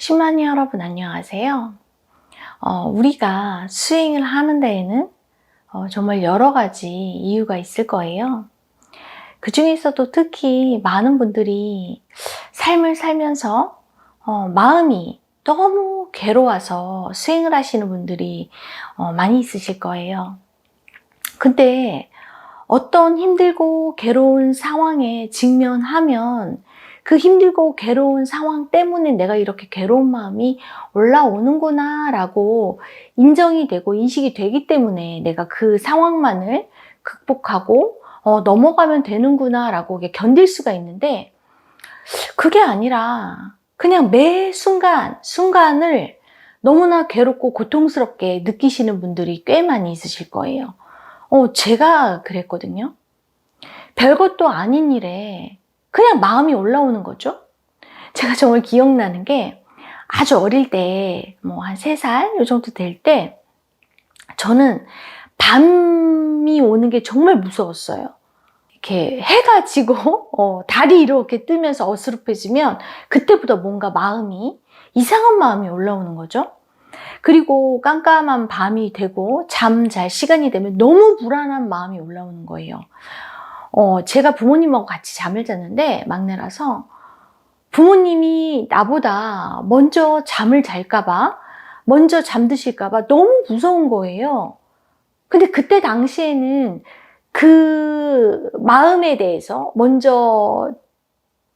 10만이 여러분 안녕하세요. 우리가 수행을 하는 데에는 정말 여러 가지 이유가 있을 거예요. 그 중에서도 특히 많은 분들이 삶을 살면서 마음이 너무 괴로워서 수행을 하시는 분들이 많이 있으실 거예요. 근데 어떤 힘들고 괴로운 상황에 직면하면 그 힘들고 괴로운 상황 때문에 내가 이렇게 괴로운 마음이 올라오는구나 라고 인정이 되고 인식이 되기 때문에 내가 그 상황만을 극복하고 넘어가면 되는구나 라고 견딜 수가 있는데, 그게 아니라 그냥 매 순간을 너무나 괴롭고 고통스럽게 느끼시는 분들이 꽤 많이 있으실 거예요. 제가 그랬거든요. 별것도 아닌 일에 그냥 마음이 올라오는 거죠. 제가 정말 기억나는 게, 아주 어릴 때, 한 3살 요 정도 될 때, 저는 밤이 오는 게 정말 무서웠어요. 이렇게 해가 지고 달이 이렇게 뜨면서 어스름해지면 그때부터 뭔가 마음이, 이상한 마음이 올라오는 거죠. 그리고 깜깜한 밤이 되고 잠 잘 시간이 되면 너무 불안한 마음이 올라오는 거예요. 제가 부모님하고 같이 잠을 잤는데, 막내라서 부모님이 나보다 먼저 잠을 잘까봐, 먼저 잠드실까봐 너무 무서운 거예요. 근데 그때 당시에는 그 마음에 대해서 먼저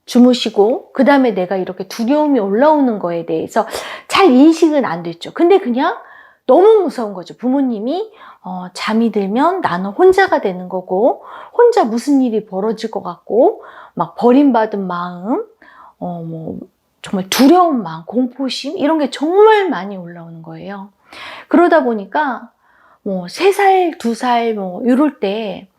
주무시고 그 다음에 내가 이렇게 두려움이 올라오는 거에 대해서 잘 인식은 안 됐죠. 근데 그냥 너무 무서운 거죠. 부모님이 잠이 들면 나는 혼자가 되는 거고, 혼자 무슨 일이 벌어질 것 같고, 막 버림받은 마음, 정말 두려운 마음, 공포심, 이런 게 정말 많이 올라오는 거예요. 그러다 보니까 3살, 2살 이럴 때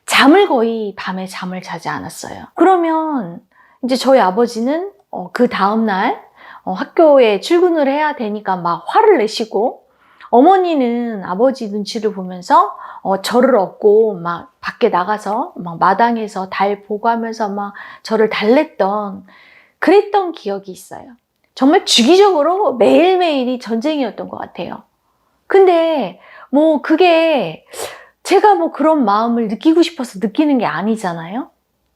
잠을 거의 밤에 잠을 자지 않았어요. 그러면 이제 저희 아버지는 그 다음날 학교에 출근을 해야 되니까 막 화를 내시고, 어머니는 아버지 눈치를 보면서 저를 업고 막 밖에 나가서 막 마당에서 달 보고 하면서 막 저를 달랬던, 그랬던 기억이 있어요. 정말 주기적으로 매일매일이 전쟁이었던 것 같아요. 근데 그게 제가 그런 마음을 느끼고 싶어서 느끼는 게 아니잖아요.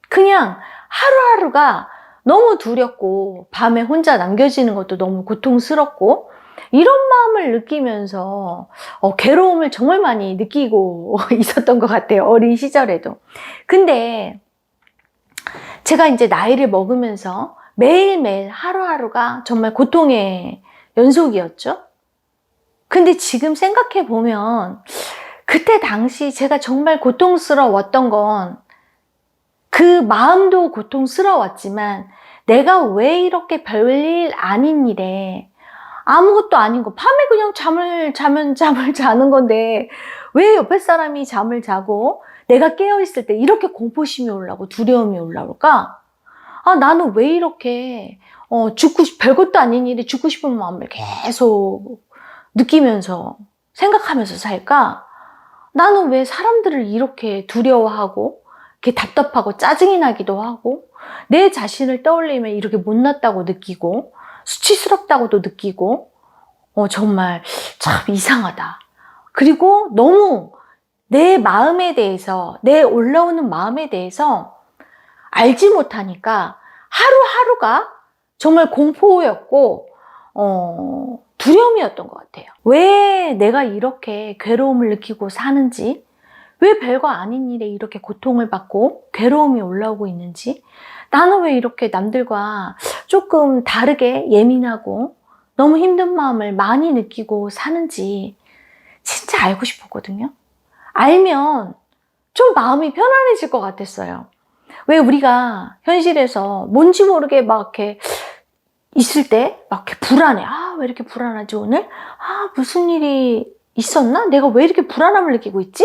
그냥 하루하루가 너무 두렵고 밤에 혼자 남겨지는 것도 너무 고통스럽고, 이런 마음을 느끼면서 괴로움을 정말 많이 느끼고 있었던 것 같아요. 어린 시절에도. 근데 제가 이제 나이를 먹으면서 매일매일 하루하루가 정말 고통의 연속이었죠. 근데 지금 생각해 보면 그때 당시 제가 정말 고통스러웠던 건, 그 마음도 고통스러웠지만 내가 왜 이렇게 별일 아닌 일에, 아무것도 아닌 거, 밤에 그냥 잠을 자면 잠을 자는 건데 왜 옆에 사람이 잠을 자고 내가 깨어있을 때 이렇게 공포심이 올라오고 두려움이 올라올까? 나는 왜 이렇게 별것도 아닌 일에 죽고 싶은 마음을 계속 느끼면서 생각하면서 살까? 나는 왜 사람들을 이렇게 두려워하고 이렇게 답답하고 짜증이 나기도 하고, 내 자신을 떠올리면 이렇게 못났다고 느끼고 수치스럽다고도 느끼고, 정말 참 이상하다. 그리고 너무 내 마음에 대해서, 내 올라오는 마음에 대해서 알지 못하니까 하루하루가 정말 공포였고 두려움이었던 것 같아요. 왜 내가 이렇게 괴로움을 느끼고 사는지, 왜 별거 아닌 일에 이렇게 고통을 받고 괴로움이 올라오고 있는지, 나는 왜 이렇게 남들과 조금 다르게 예민하고 너무 힘든 마음을 많이 느끼고 사는지 진짜 알고 싶었거든요. 알면 좀 마음이 편안해질 것 같았어요. 왜 우리가 현실에서 뭔지 모르게 막 이렇게 있을 때 막 이렇게 불안해. 왜 이렇게 불안하지 오늘? 무슨 일이 있었나? 내가 왜 이렇게 불안함을 느끼고 있지?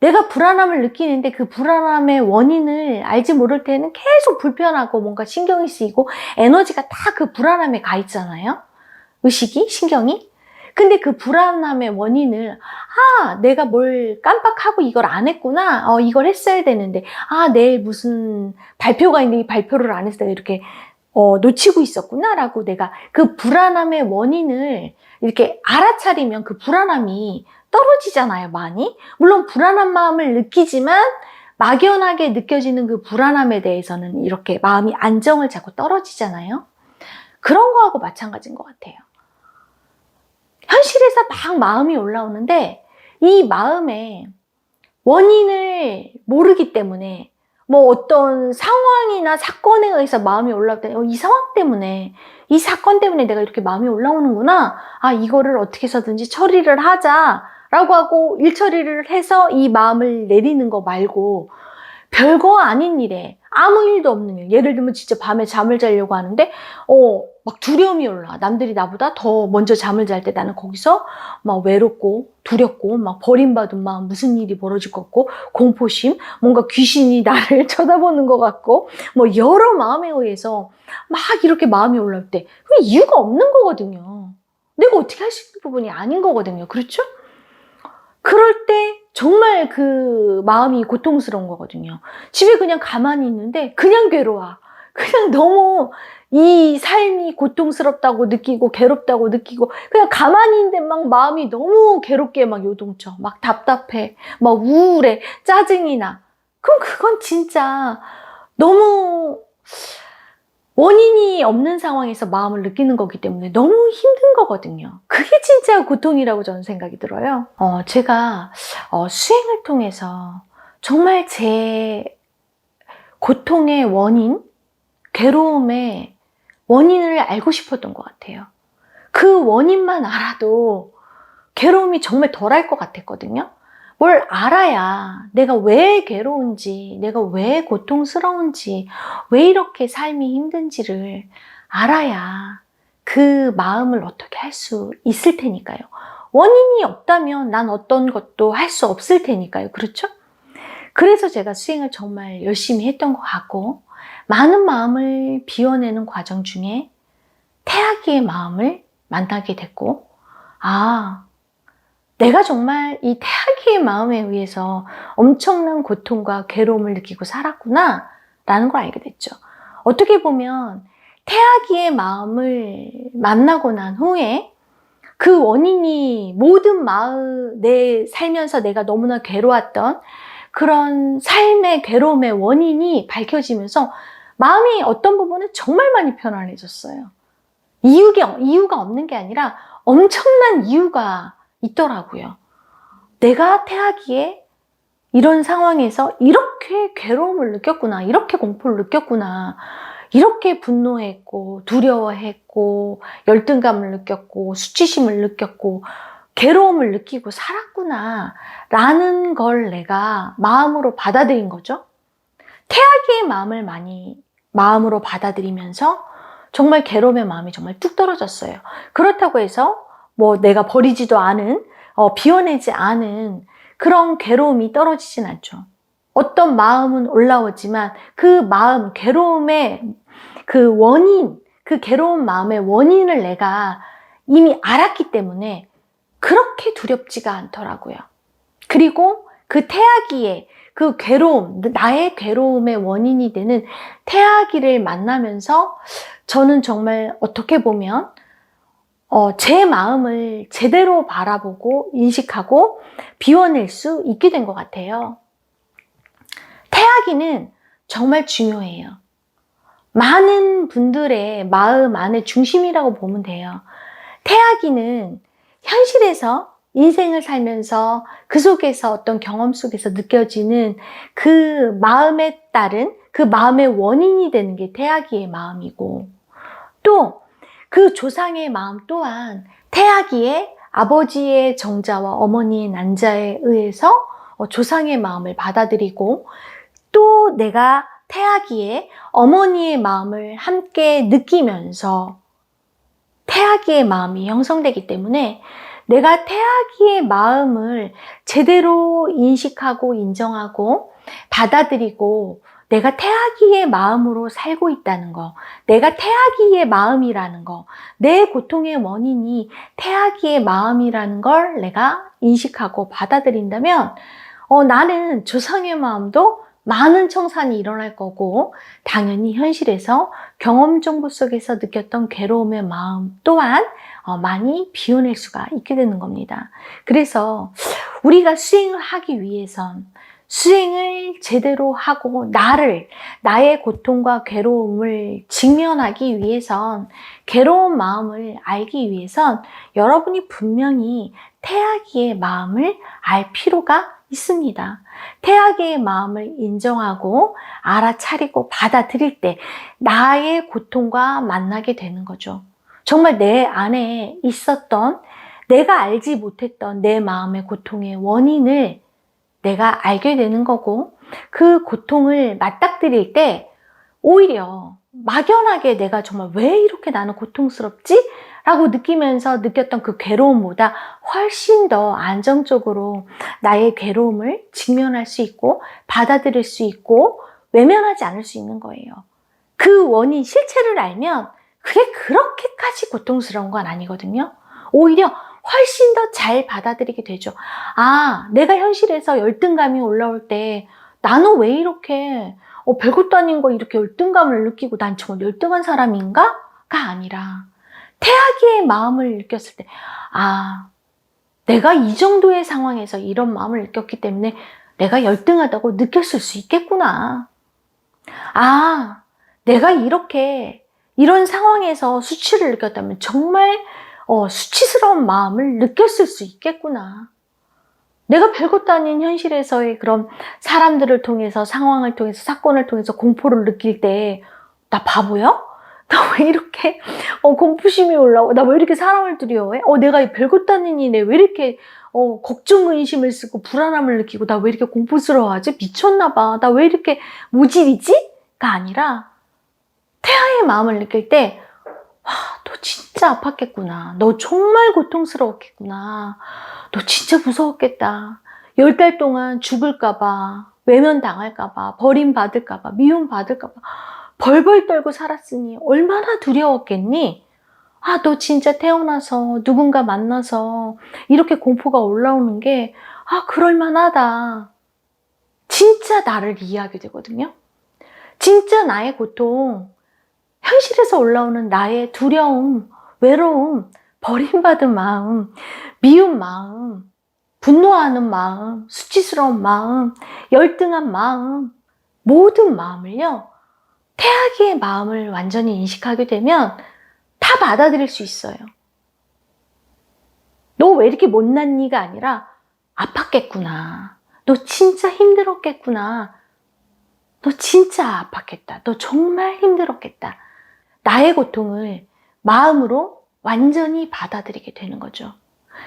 내가 불안함을 느끼는데 그 불안함의 원인을 알지 모를 때는 계속 불편하고 뭔가 신경이 쓰이고 에너지가 다 그 불안함에 가 있잖아요. 의식이, 신경이. 근데 그 불안함의 원인을, 내가 뭘 깜빡하고 이걸 안 했구나. 이걸 했어야 되는데, 내일 무슨 발표가 있는데 이 발표를 안 했어요. 이렇게 놓치고 있었구나라고 내가 그 불안함의 원인을 이렇게 알아차리면 그 불안함이 떨어지잖아요, 많이. 물론 불안한 마음을 느끼지만 막연하게 느껴지는 그 불안함에 대해서는 이렇게 마음이 안정을 잡고 떨어지잖아요. 그런 거하고 마찬가지인 것 같아요. 현실에서 막 마음이 올라오는데 이 마음의 원인을 모르기 때문에 뭐 어떤 상황이나 사건에 의해서 마음이 올라올 때 이 상황 때문에 이 사건 때문에 내가 이렇게 마음이 올라오는구나. 아, 이거를 어떻게 해서든지 처리를 하자라고 하고 일 처리를 해서 이 마음을 내리는 거 말고 별거 아닌 일에 아무 일도 없는 일. 예를 들면 진짜 밤에 잠을 자려고 하는데 막 두려움이 올라. 남들이 나보다 더 먼저 잠을 잘 때 나는 거기서 막 외롭고 두렵고 막 버림받은 마음, 무슨 일이 벌어질 것 같고 공포심, 뭔가 귀신이 나를 쳐다보는 것 같고 뭐 여러 마음에 의해서 막 이렇게 마음이 올라올 때 그 이유가 없는 거거든요. 내가 어떻게 할 수 있는 부분이 아닌 거거든요. 그렇죠? 그럴 때 정말 그 마음이 고통스러운 거거든요. 집에 그냥 가만히 있는데 그냥 괴로워. 그냥 너무 이 삶이 고통스럽다고 느끼고 괴롭다고 느끼고 그냥 가만히 있는데 막 마음이 너무 괴롭게 막 요동쳐. 막 답답해. 막 우울해. 짜증이 나. 그럼 그건 진짜 너무 원인이 없는 상황에서 마음을 느끼는 거기 때문에 너무 힘든 거거든요. 그게 진짜 고통이라고 저는 생각이 들어요. 제가 수행을 통해서 정말 제 고통의 원인, 괴로움의 원인을 알고 싶었던 것 같아요. 그 원인만 알아도 괴로움이 정말 덜할 것 같았거든요. 뭘 알아야 내가 왜 괴로운지, 내가 왜 고통스러운지, 왜 이렇게 삶이 힘든지를 알아야 그 마음을 어떻게 할 수 있을 테니까요. 원인이 없다면 난 어떤 것도 할 수 없을 테니까요. 그렇죠? 그래서 제가 수행을 정말 열심히 했던 것 같고, 많은 마음을 비워내는 과정 중에 태아기의 마음을 만나게 됐고, 내가 정말 이 태아기의 마음에 의해서 엄청난 고통과 괴로움을 느끼고 살았구나 라는 걸 알게 됐죠. 어떻게 보면 태아기의 마음을 만나고 난 후에 그 원인이 모든 내 살면서 내가 너무나 괴로웠던 그런 삶의 괴로움의 원인이 밝혀지면서 마음이 어떤 부분은 정말 많이 편안해졌어요. 이유가 없는 게 아니라 엄청난 이유가 있더라고요. 내가 태아기에 이런 상황에서 이렇게 괴로움을 느꼈구나, 이렇게 공포를 느꼈구나, 이렇게 분노했고, 두려워했고, 열등감을 느꼈고, 수치심을 느꼈고, 괴로움을 느끼고 살았구나, 라는 걸 내가 마음으로 받아들인 거죠. 태아기의 마음을 많이 마음으로 받아들이면서 정말 괴로움의 마음이 정말 뚝 떨어졌어요. 그렇다고 해서 뭐 내가 버리지도 않은, 비워내지 않은 그런 괴로움이 떨어지진 않죠. 어떤 마음은 올라오지만 그 마음, 괴로움의 그 원인, 그 괴로운 마음의 원인을 내가 이미 알았기 때문에 그렇게 두렵지가 않더라고요. 그리고 그 태아기의 그 괴로움, 나의 괴로움의 원인이 되는 태아기를 만나면서 저는 정말 어떻게 보면 제 마음을 제대로 바라보고 인식하고 비워낼 수 있게 된 것 같아요. 태아기는 정말 중요해요. 많은 분들의 마음 안의 중심이라고 보면 돼요. 태아기는 현실에서 인생을 살면서 그 속에서 어떤 경험 속에서 느껴지는 그 마음에 따른 그 마음의 원인이 되는 게 태아기의 마음이고, 또 그 조상의 마음 또한 태아기의 아버지의 정자와 어머니의 난자에 의해서 조상의 마음을 받아들이고, 또 내가 태아기의 어머니의 마음을 함께 느끼면서 태아기의 마음이 형성되기 때문에 내가 태아기의 마음을 제대로 인식하고 인정하고 받아들이고 내가 태아기의 마음으로 살고 있다는 거, 내가 태아기의 마음이라는 거, 내 고통의 원인이 태아기의 마음이라는 걸 내가 인식하고 받아들인다면 나는 조상의 마음도 많은 청산이 일어날 거고 당연히 현실에서 경험 정보 속에서 느꼈던 괴로움의 마음 또한 많이 비워낼 수가 있게 되는 겁니다. 그래서 우리가 수행을 하기 위해선 수행을 제대로 하고 나의 고통과 괴로움을 직면하기 위해선 괴로운 마음을 알기 위해선 여러분이 분명히 태아기의 마음을 알 필요가 있습니다. 태아기의 마음을 인정하고 알아차리고 받아들일 때 나의 고통과 만나게 되는 거죠. 정말 내 안에 있었던 내가 알지 못했던 내 마음의 고통의 원인을 내가 알게 되는 거고 그 고통을 맞닥뜨릴 때 오히려 막연하게 내가 정말 왜 이렇게 나는 고통스럽지? 라고 느끼면서 느꼈던 그 괴로움보다 훨씬 더 안정적으로 나의 괴로움을 직면할 수 있고 받아들일 수 있고 외면하지 않을 수 있는 거예요. 그 원인 실체를 알면 그게 그렇게까지 고통스러운 건 아니거든요. 오히려 훨씬 더 잘 받아들이게 되죠. 아, 내가 현실에서 열등감이 올라올 때 나는 왜 이렇게 별것도 아닌 거 이렇게 열등감을 느끼고 난 정말 열등한 사람인가? 가 아니라 태아기의 마음을 느꼈을 때 아, 내가 이 정도의 상황에서 이런 마음을 느꼈기 때문에 내가 열등하다고 느꼈을 수 있겠구나. 아, 내가 이런 상황에서 수치를 느꼈다면 정말 수치스러운 마음을 느꼈을 수 있겠구나. 내가 별것도 아닌 현실에서의 그런 사람들을 통해서, 상황을 통해서, 사건을 통해서 공포를 느낄 때 나 바보야? 나 왜 이렇게 공포심이 올라와? 나 왜 이렇게 사람을 두려워해? 내가 별것도 아닌 일에 왜 이렇게 걱정, 의심을 쓰고 불안함을 느끼고 나 왜 이렇게 공포스러워하지? 미쳤나 봐. 나 왜 이렇게 모질이지? 가 아니라 태아의 마음을 느낄 때 너 진짜 아팠겠구나. 너 정말 고통스러웠겠구나. 너 진짜 무서웠겠다. 10달 동안 죽을까봐, 외면당할까봐, 버림받을까봐, 미움받을까봐 벌벌 떨고 살았으니 얼마나 두려웠겠니? 아, 너 진짜 태어나서 누군가 만나서 이렇게 공포가 올라오는 게 그럴만하다. 진짜 나를 이해하게 되거든요. 진짜 나의 고통, 현실에서 올라오는 나의 두려움, 외로움, 버림받은 마음, 미운 마음, 분노하는 마음, 수치스러운 마음, 열등한 마음, 모든 마음을요, 태아기의 마음을 완전히 인식하게 되면 다 받아들일 수 있어요. 너 왜 이렇게 못났니가 아니라 아팠겠구나. 너 진짜 힘들었겠구나. 너 진짜 아팠겠다. 너 정말 힘들었겠다. 나의 고통을 마음으로 완전히 받아들이게 되는 거죠.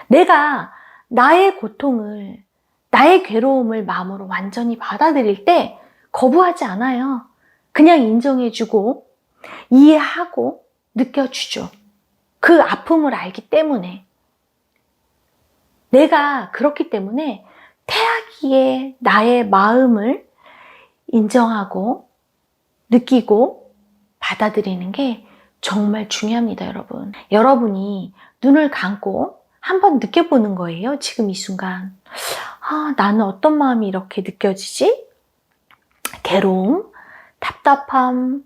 내가 나의 고통을, 나의 괴로움을 마음으로 완전히 받아들일 때 거부하지 않아요. 그냥 인정해주고, 이해하고, 느껴주죠. 그 아픔을 알기 때문에. 내가 그렇기 때문에 태아기의 나의 마음을 인정하고, 느끼고, 받아들이는 게 정말 중요합니다, 여러분. 여러분이 눈을 감고 한번 느껴보는 거예요, 지금 이 순간. 나는 어떤 마음이 이렇게 느껴지지? 괴로움, 답답함,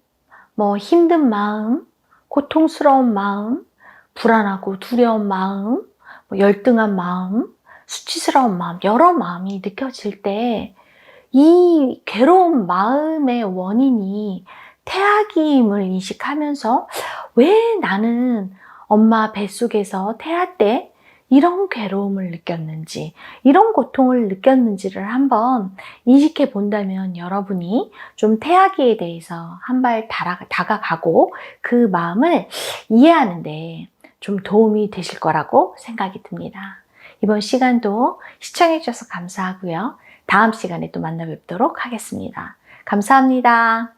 힘든 마음, 고통스러운 마음, 불안하고 두려운 마음, 열등한 마음, 수치스러운 마음, 여러 마음이 느껴질 때 이 괴로운 마음의 원인이 태아기임을 인식하면서 왜 나는 엄마 뱃속에서 태아 때 이런 괴로움을 느꼈는지, 이런 고통을 느꼈는지를 한번 인식해 본다면 여러분이 좀 태아기에 대해서 한 발 다가가고 그 마음을 이해하는데 좀 도움이 되실 거라고 생각이 듭니다. 이번 시간도 시청해 주셔서 감사하고요. 다음 시간에 또 만나 뵙도록 하겠습니다. 감사합니다.